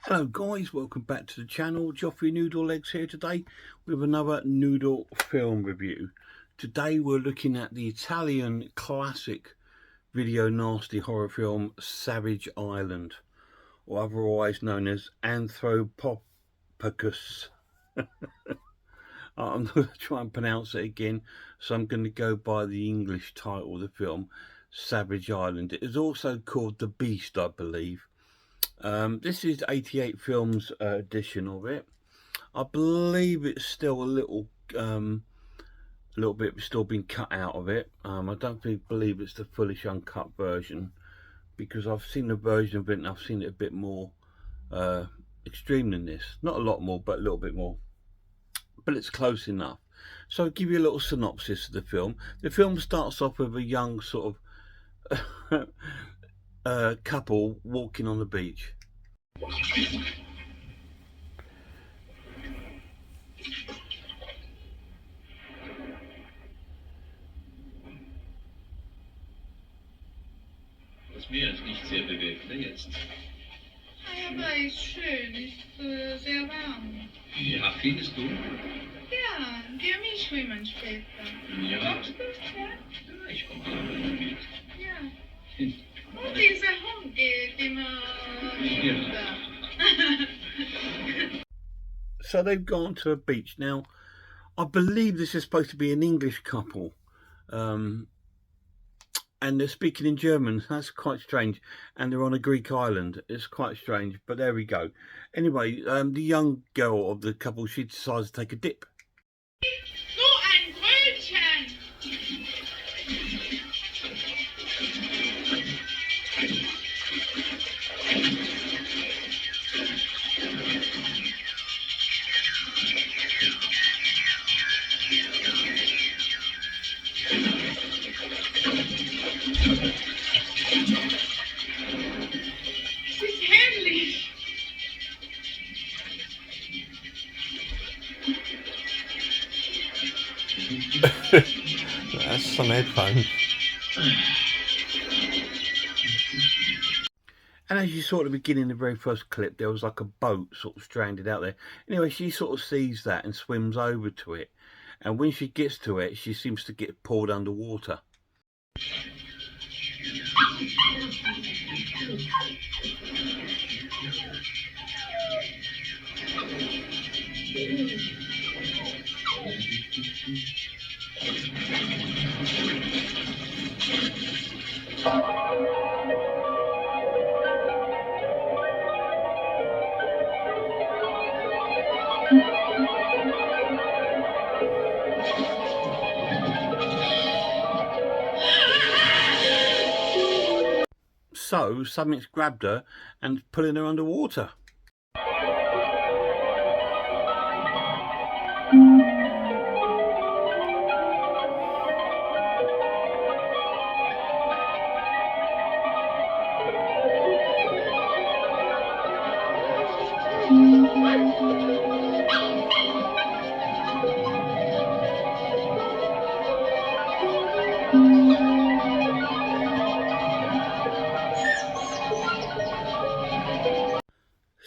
Hello guys, welcome back to the channel. Joffrey Noodle Legs here today with another Noodle film review. Today we're looking at the Italian classic video nasty horror film Savage Island, or otherwise known as Anthropophagous. I'm going to try and pronounce it again, so I'm going to go by the English title of the film, Savage Island. It is also called The Beast, I believe. This is 88 Films edition of it. I believe it's still a little bit still been cut out of it. I don't believe it's the fully uncut version, because I've seen the version of it and I've seen it a bit more extreme than this. Not a lot more, but a little bit more. But it's close enough. So I'll give you a little synopsis of the film. The film starts off with a young sort of couple walking on the beach. Das Meer ist nicht sehr bewegt, ne, jetzt? Aber ist schön, ist sehr warm. Ja, findest du? Ja, geh mich schwimmen später. Ja. Kommst du? Ja? Ja, ich komme auch mit. Ja. Und dieser Hund geht immer runter. So they've gone to a beach. Now, I believe this is supposed to be an English couple. And they're speaking in German. That's quite strange. And they're on a Greek island. It's quite strange, but there we go. Anyway, the young girl of the couple, she decides to take a dip. Nur ein Brötchen! Es ist herrlich! That's some headphones. And as you saw at the beginning, the very first clip, there was like a boat sort of stranded out there. Anyway, she sort of sees that and swims over to it. And when she gets to it, she seems to get pulled underwater. So something's grabbed her and pulling her underwater.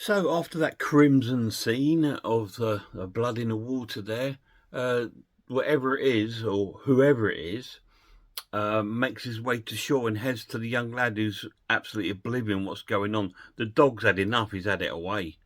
So after that crimson scene of the blood in the water there, whatever it is, or whoever it is, makes his way to shore and heads to the young lad who's absolutely oblivious what's going on. The dog's had enough, he's had it away.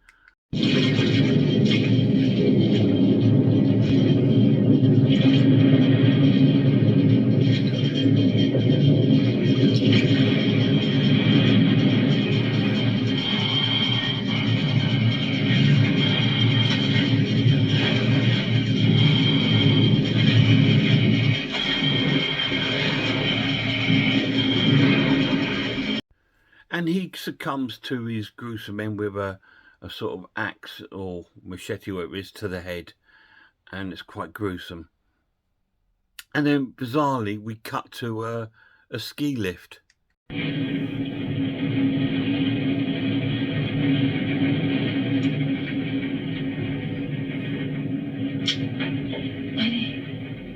And he succumbs to his gruesome end with a sort of axe or machete, whatever it is, to the head. And it's quite gruesome. And then, bizarrely, we cut to a ski lift. Honey,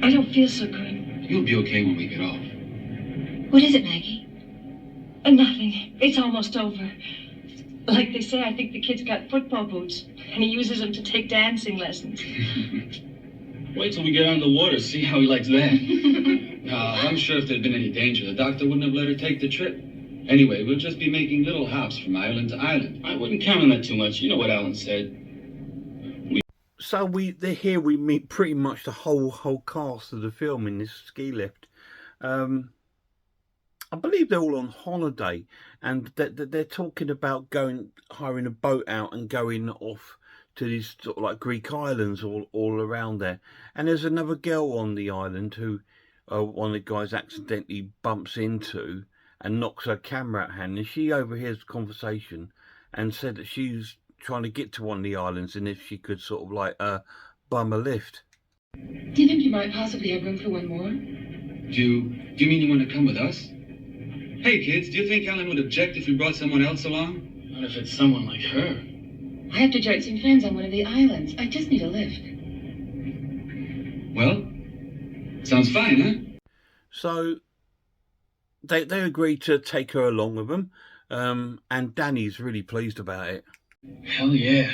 I don't feel so good. You'll be okay when we get off. What is it, Maggie? Nothing. It's almost over. Like they say, I think the kid's got football boots, and he uses them to take dancing lessons. Wait till we get on the water, see how he likes that. No, I'm sure if there'd been any danger, the doctor wouldn't have let her take the trip. Anyway, we'll just be making little hops from island to island. I wouldn't count on that too much. You know what Alan said. So we meet pretty much the whole cast of the film in this ski lift. I believe they're all on holiday, and they're talking about hiring a boat out and going off to these sort of like Greek islands all around there. And there's another girl on the island who one of the guys accidentally bumps into and knocks her camera out of hand, and she overhears the conversation and said that she's trying to get to one of the islands and if she could sort of like bum a lift. Do you think you might possibly have room for one more? Do you mean you want to come with us? Hey, kids, do you think Alan would object if we brought someone else along? Not if it's someone like her. I have to join some friends on one of the islands. I just need a lift. Well, sounds fine, huh? So they agreed to take her along with them, and Danny's really pleased about it. Hell yeah.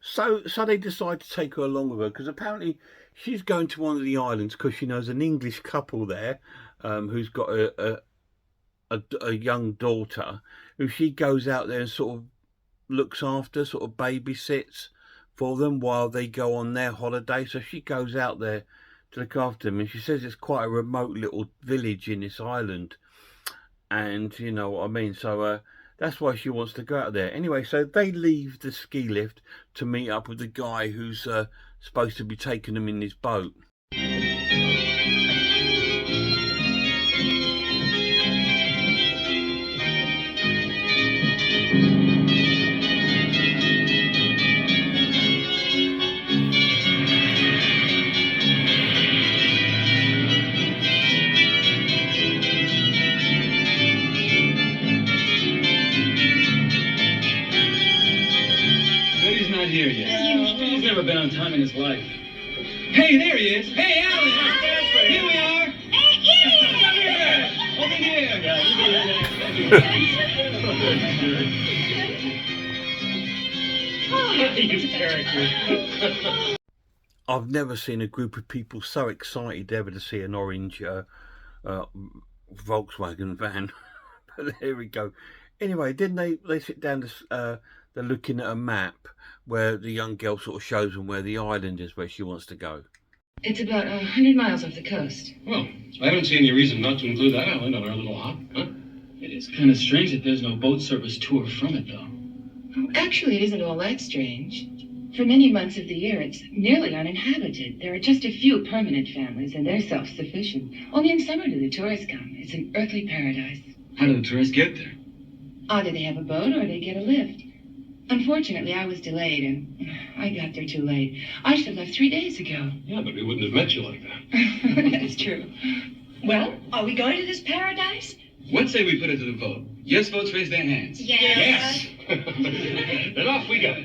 So they decide to take her along with her because apparently she's going to one of the islands because she knows an English couple there who's got a young daughter who she goes out there and sort of looks after, sort of babysits for them while they go on their holiday. So she goes out there to look after them, and she says it's quite a remote little village in this island, and you know what I mean. So that's why she wants to go out there. Anyway, so they leave the ski lift to meet up with the guy who's supposed to be taking them in his boat. Betty's not here yet. He's never been on time in his life. Hey, there he is. Hey, Alan. Here we are. Over here. I've never seen a group of people so excited ever to see an orange Volkswagen van. But there we go. Anyway, didn't they sit down to they're looking at a map where the young girl sort of shows them where the island is where she wants to go. It's about 100 miles off the coast. Well, I haven't seen any reason not to include that island on our little hop, huh? It is kind of strange that there's no boat service to or from it, though. Oh, actually, it isn't all that strange. For many months of the year, it's nearly uninhabited. There are just a few permanent families, and they're self-sufficient. Only in summer do the tourists come. It's an earthly paradise. How do the tourists get there? Either they have a boat or they get a lift. Unfortunately, I was delayed, and I got there too late. I should have left 3 days ago. Yeah, but we wouldn't have met you like that. That's true. Well, are we going to this paradise? What say we put it to the vote? Yes votes raise their hands. Yes! Then off we go.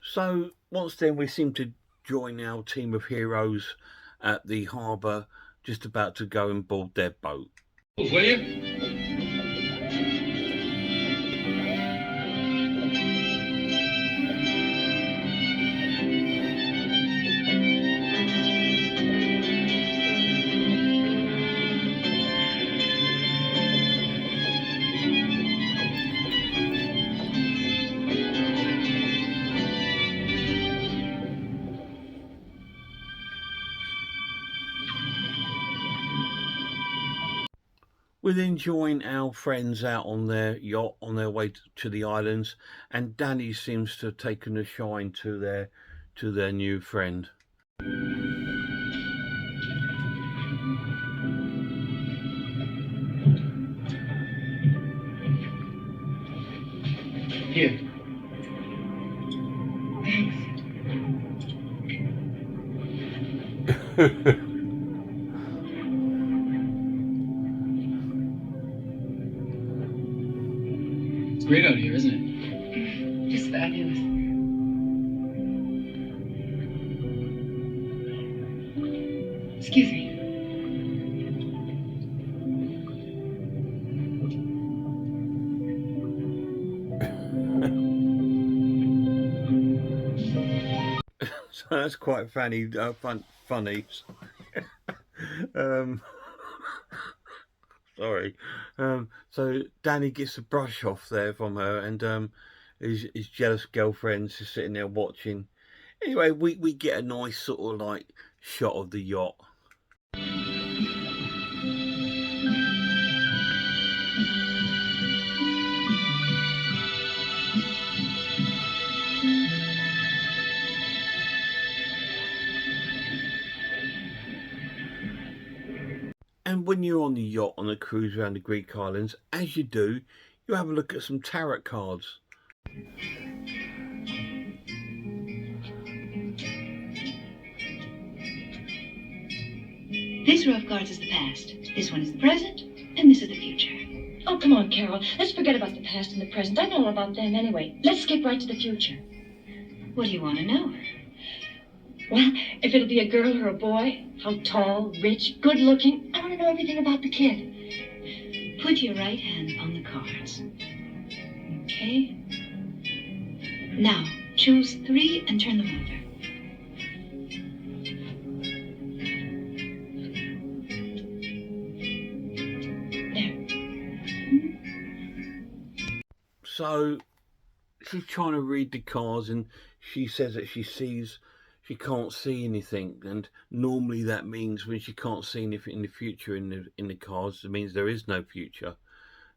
So once then we seem to join our team of heroes at the harbour, just about to go and board their boat. Will you? We then join our friends out on their yacht on their way to the islands, and Danny seems to have taken a shine to their new friend. Here. It's great out here, isn't it? Just fabulous. Excuse me. That's quite funny. Funny. um, sorry. So Danny gets a brush off there from her, and his jealous girlfriend's just sitting there watching. Anyway, we get a nice sort of like shot of the yacht. And when you're on the yacht on a cruise around the Greek islands, as you do, you have a look at some tarot cards. This row of cards is the past, this one is the present, and this is the future. Oh, come on, Carol. Let's forget about the past and the present. I know all about them anyway. Let's skip right to the future. What do you want to know? Well, if it'll be a girl or a boy, how tall, rich, good looking, I want to know everything about the kid. Put your right hand on the cards. Okay? Now, choose 3 and turn them over. So she's trying to read the cards, and she says that she can't see anything, and normally that means when she can't see anything in the future in the cards, it means there is no future.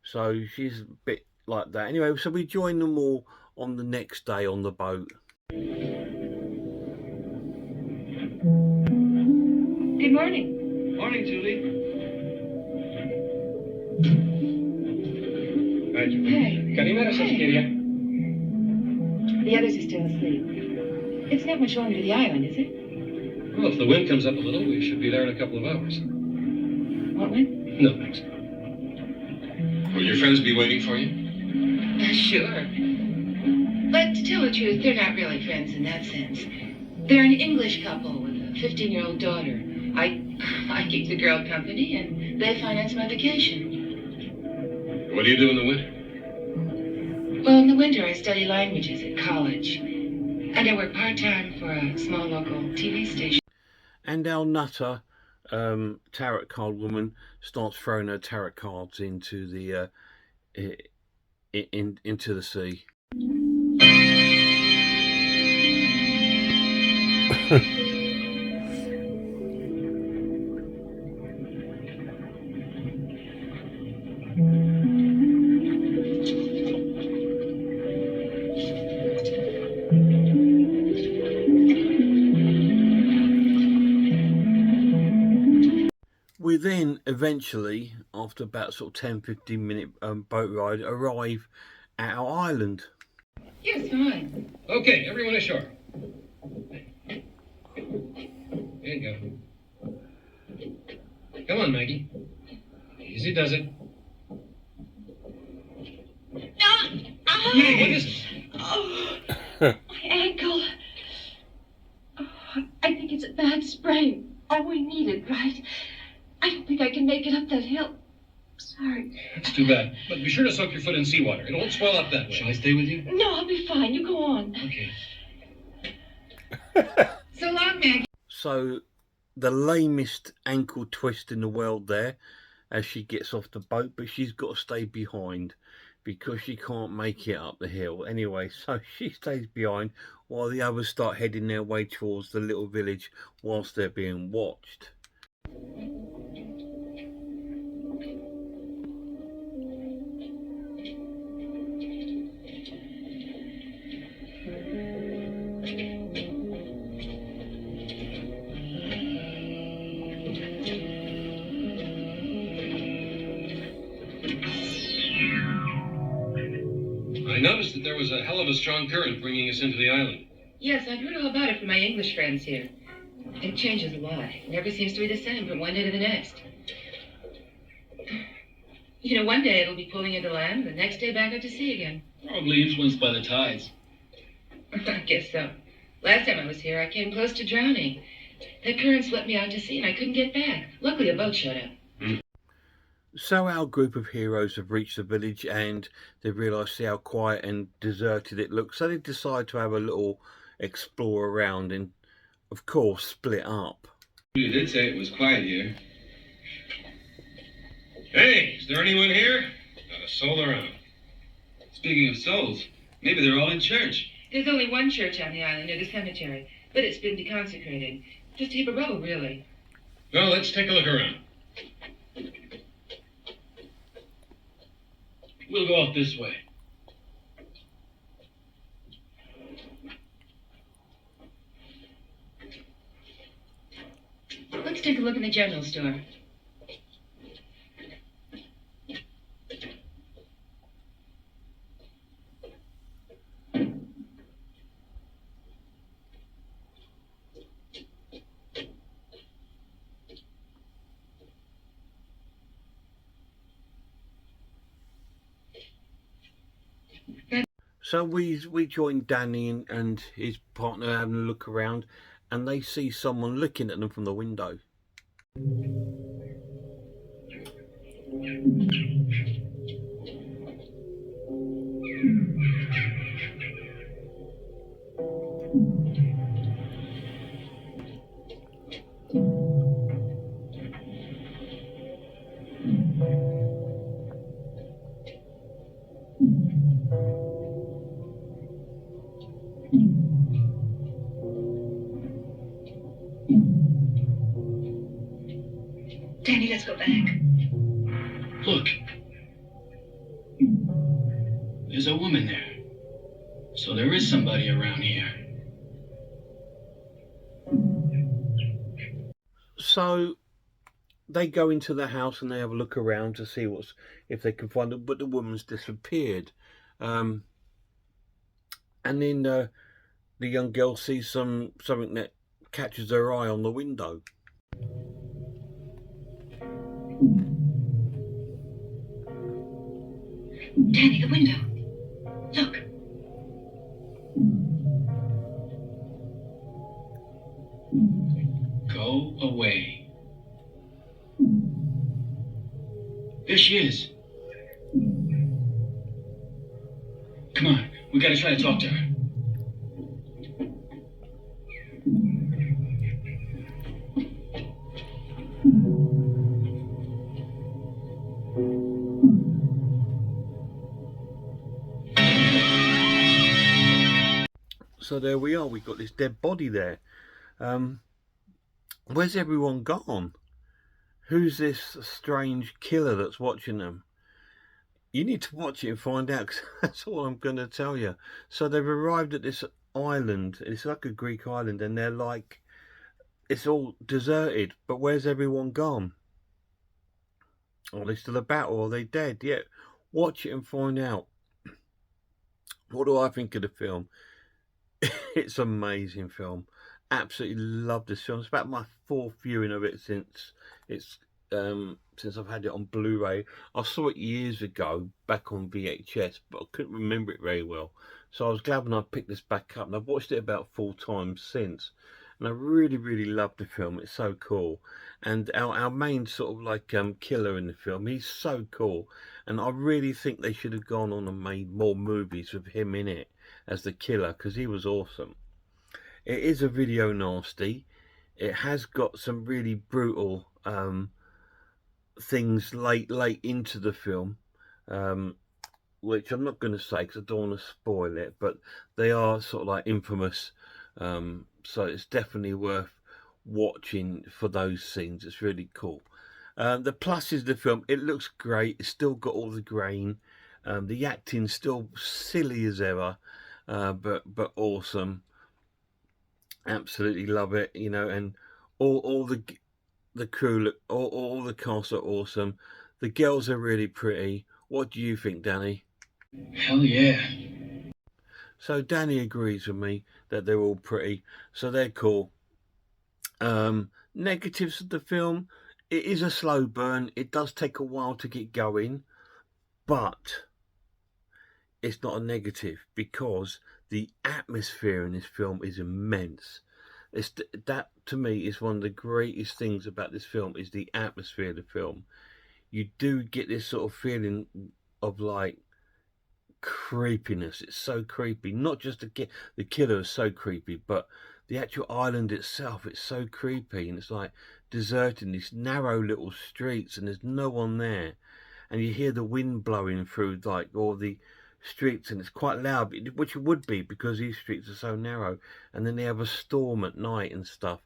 So she's a bit like that. Anyway, so we join them all on the next day on the boat. Good morning. Morning, Julie. Hey. Hey. The others are still asleep. It's not much longer to the island, is it? Well, if the wind comes up a little, we should be there in a couple of hours. What one? No, thanks. Will your friends be waiting for you? Sure. But to tell the truth, they're not really friends in that sense. They're an English couple with a 15-year-old daughter. I keep the girl company, and they finance my vacation. What do you do in the winter? Well, in the winter, I study languages at college. And I work part-time for a small local TV station. And our nutter tarot card woman starts throwing her tarot cards into the into the sea. We then eventually, after about sort of 10-15 minute boat ride, arrive at our island. Yes, fine. Okay, everyone ashore. There you go. Come on, Maggie. Easy does it. Maggie, what is it? Oh, my ankle. Oh, I think it's a bad sprain. All we needed, right? I don't think I can make it up that hill. Sorry. That's too bad. But be sure to soak your foot in seawater. It won't swell up that way. Shall I stay with you? No, I'll be fine. You go on. Okay. So long, Maggie. So the lamest ankle twist in the world there as she gets off the boat, but she's got to stay behind because she can't make it up the hill. Anyway, so she stays behind while the others start heading their way towards the little village whilst they're being watched. I noticed that there was a hell of a strong current bringing us into the island. Yes, I've heard all about it from my English friends here. It changes a lot. It never seems to be the same from one day to the next. You know, one day it'll be pulling into land, the next day back out to sea again. Probably influenced by the tides. I guess so. Last time I was here, I came close to drowning. That current swept me out to sea, and I couldn't get back. Luckily, a boat showed up. So our group of heroes have reached the village and they realise how quiet and deserted it looks. So they decide to have a little explore around and of course, split up. You did say it was quiet here. Hey, is there anyone here? Not a soul around. Speaking of souls, maybe they're all in church. There's only one church on the island near the cemetery, but it's been deconsecrated. Just a heap of rubble, really. Well, let's take a look around. We'll go off this way. Let's take a look in the general store. So we join Danny and his partner having a look around, and they see someone looking at them from the window. Danny, let's go back. Look. There's a woman there. So there is somebody around here. So they go into the house and they have a look around to see if they can find it, but the woman's disappeared. And then the young girl sees something that catches her eye on the window. Danny, the window. Look. Go away. There she is. Come on, we gotta try to talk to her. So there we are, we've got this dead body there. Where's everyone gone? Who's this strange killer that's watching them? You need to watch it and find out, because that's all I'm going to tell you. So they've arrived at this island. It's like a Greek island, and they're like, it's all deserted. But where's everyone gone? Are they still about, or are they dead? Yeah, watch it and find out. What do I think of the film? It's an amazing film. Absolutely love this film. It's about my fourth viewing of it since I've had it on Blu-ray. I saw it years ago back on VHS, but I couldn't remember it very well. So I was glad when I picked this back up, and I've watched it about 4 times since. And I really, really love the film. It's so cool. And our main sort of like killer in the film, he's so cool. And I really think they should have gone on and made more movies with him in it as the killer, because he was awesome. It is a video nasty. It has got some really brutal things late into the film, which I'm not going to say because I don't want to spoil it, but they are sort of like infamous. So it's definitely worth watching for those scenes. It's really cool. The pluses of the film, it looks great. It's still got all the grain. The acting's still silly as ever, but awesome. Absolutely love it, you know, and all the crew look, all the cast are awesome. The girls are really pretty. What do you think, Danny? Hell yeah. So Danny agrees with me that they're all pretty, so they're cool. Negatives of the film, it is a slow burn. It does take a while to get going, but it's not a negative because the atmosphere in this film is immense. That to me is one of the greatest things about this film, is the atmosphere of the film. You do get this sort of feeling of like creepiness. It's so creepy. Not just the killer is so creepy, but the actual island itself, it's so creepy, and it's like deserted in these narrow little streets, and there's no one there, and you hear the wind blowing through like all the streets, and it's quite loud, which it would be because these streets are so narrow, and then they have a storm at night and stuff,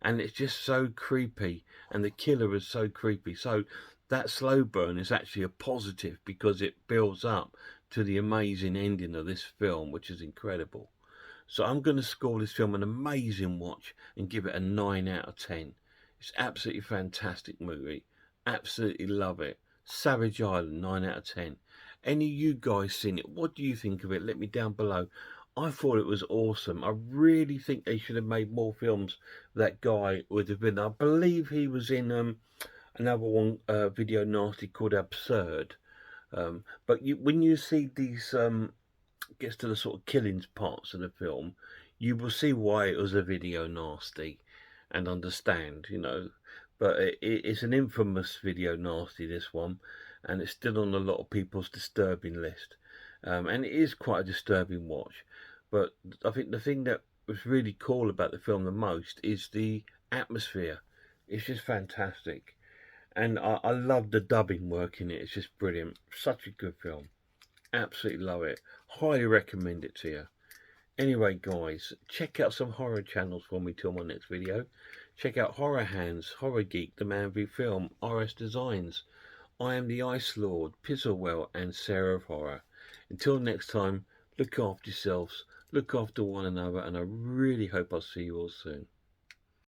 and it's just so creepy, and the killer is so creepy. So that slow burn is actually a positive because it builds up to the amazing ending of this film, which is incredible. So I'm going to score this film an amazing watch and give it a 9 out of 10. It's absolutely fantastic movie. Absolutely love it. Savage Island, 9 out of 10. Any of you guys seen it? What do you think of it? Let me down below. I thought it was awesome. I really think they should have made more films. That guy would have been. I believe he was in another one, Video Nasty, called Absurd. But when you see these gets to the sort of killings parts of the film, you will see why it was a Video Nasty and understand, you know. But it's an infamous Video Nasty, this one, and it's still on a lot of people's disturbing list. And it is quite a disturbing watch. But I think the thing that was really cool about the film the most is the atmosphere. It's just fantastic. And I love the dubbing work in it. It's just brilliant. Such a good film. Absolutely love it. Highly recommend it to you. Anyway, guys, check out some horror channels for me till my next video. Check out Horror Hands, Horror Geek, The Man View Film, RS Designs, I Am the Ice Lord, Pizzlewell, and Sarah of Horror. Until next time, look after yourselves, look after one another, and I really hope I'll see you all soon.